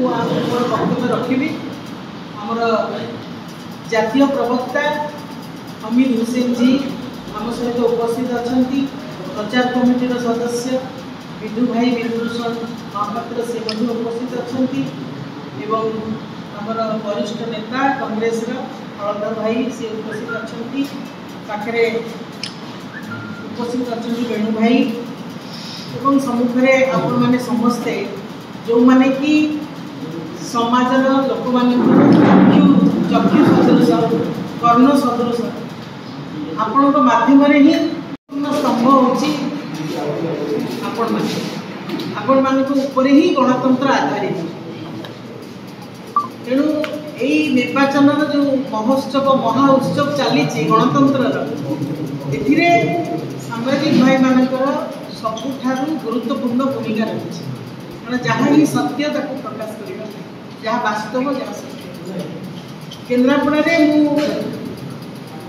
मोर वक्तव्य रखी आमर जातीय प्रवक्ता हमीद हुसैन जी आम सहित उपस्थित अच्छा प्रचार कमिटी सदस्य विदु भाई विभूषण महापात्र से उपस्थित अच्छा आमर वरिष्ठ नेता कांग्रेस हलधर भाई सी उपस्थित अच्छा पाखे उपस्थित अच्छा वेणु भाई एवं सम्मुखें आपण मैंने समस्ते जो माने कि समाजर लोक चक्षु सदृश कर्ण सदृश आपण मध्यम ही स्तंभ होपर ही गणतंत्र आधारित तेणु यही निर्वाचन जो महोत्सव महा उत्सव चली गणतंत्र ए साम्बादिक भाई मानकर सबुठ गुरुत्वपूर्ण भूमिका रही कारण जहाँ ही सत्य ताको प्रकाश करने जहाँ वास्तव जहाँ सत्य केन्द्रापड़ा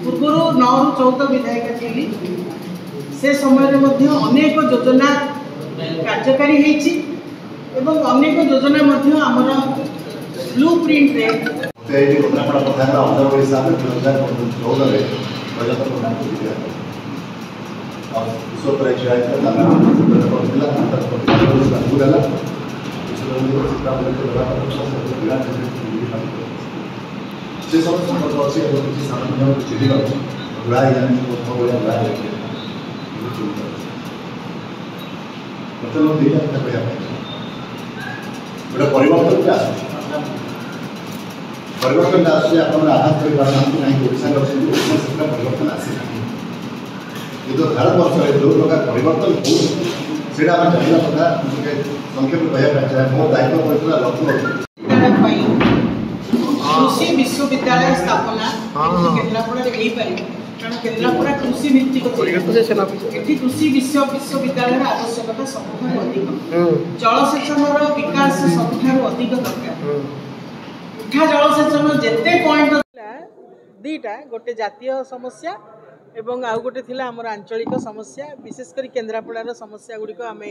पूर्व 9 ରୁ 14 विधायिका थी से समय अनेक योजना कार्यकारी एवं अनेक योजना आमर ब्लू प्रिंट से सब संपर्क अच्छे किसी सामान्य चिड़ी गुड़ाई जाने गुड़ाई मतलब दुईटा कथा कहते परिवर्तन भी आस परिवर्तन आस आघात कर परिवर्तन आसी किंतु भारत वर्ष जो प्रकार परिवर्तन होता जानवा कथा संक्षेप कहना मो दायित्व पड़ता लक्ष्य कृषि विश्वविद्यालय स्थापना केन्द्रापड़ा कारण केन्द्रापड़ा कृषि भित्तिक कृषि विश्वविद्यालय आवश्यकता सबुठ अधिक जलसेचन विकास सबुठ अधिक दरकार उठा जलसेचन जिते पॉइंट दीटा गोटे जातीय समस्या एवं आउ गोटे थिला हमर आंचलिक समस्या विशेषकर केन्द्रापड़ार समस्या गुड़िक आम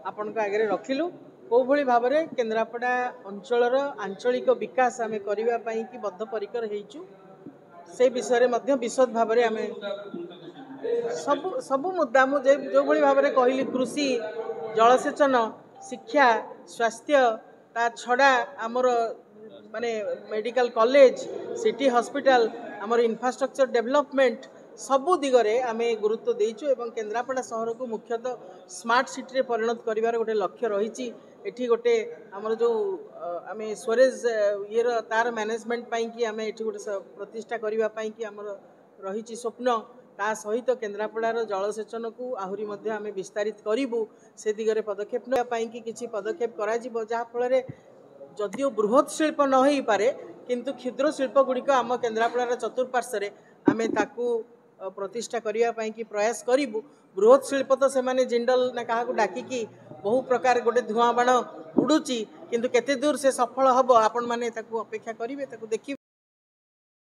आपण आगे रखिलु कौ भली भाव में केन्द्रापड़ा अंचलर आंचलिक विकास आम करने की बद्धपरिकर होइचु से विषय में विशद भाव में आम सबु मुद्दा जो भली भाव में कहली कृषि जलसेचन शिक्षा स्वास्थ्य ता छड़ा आमर माने मेडिकल कॉलेज सिटी हॉस्पिटल आमर इंफ्रास्ट्रक्चर डेवलपमेंट सबु दिगरे आम गुरुत्व देइचु एवं केन्द्रापड़ा सहर को मुख्यतः स्मार्ट सिटी रे परिणत करिवार गोटे लक्ष्य रही एठी गोटे आमर जो आम स्टोरेज ये तार मैनेजमेंट कि आम एठी गोटे प्रतिष्ठा करबा पई कि आमर रही स्वप्न ता सहित केन्द्रापड़ार जलसेचन को आहुरी मध्य आम विस्तारित करूँ से दिगरे पदक्षेप नापी कि किसी पदक्षेप करा जहाँफल जदिओ बृहत शिल्प न हो पारे किंतु क्षुद्र शिल्प गुड़िक आम केन्द्रापड़ार चतुर्पार्श्वे आम ताकू प्रतिष्ठा करने की प्रयास करूँ बृहत शिल्प तो से जिंडल ना क्या डाकिकी बहु प्रकार गोटे धुआं बाण उड़ूची किंतु केते दूर से सफल हम आपण मैंने अपेक्षा करेंगे देखिए।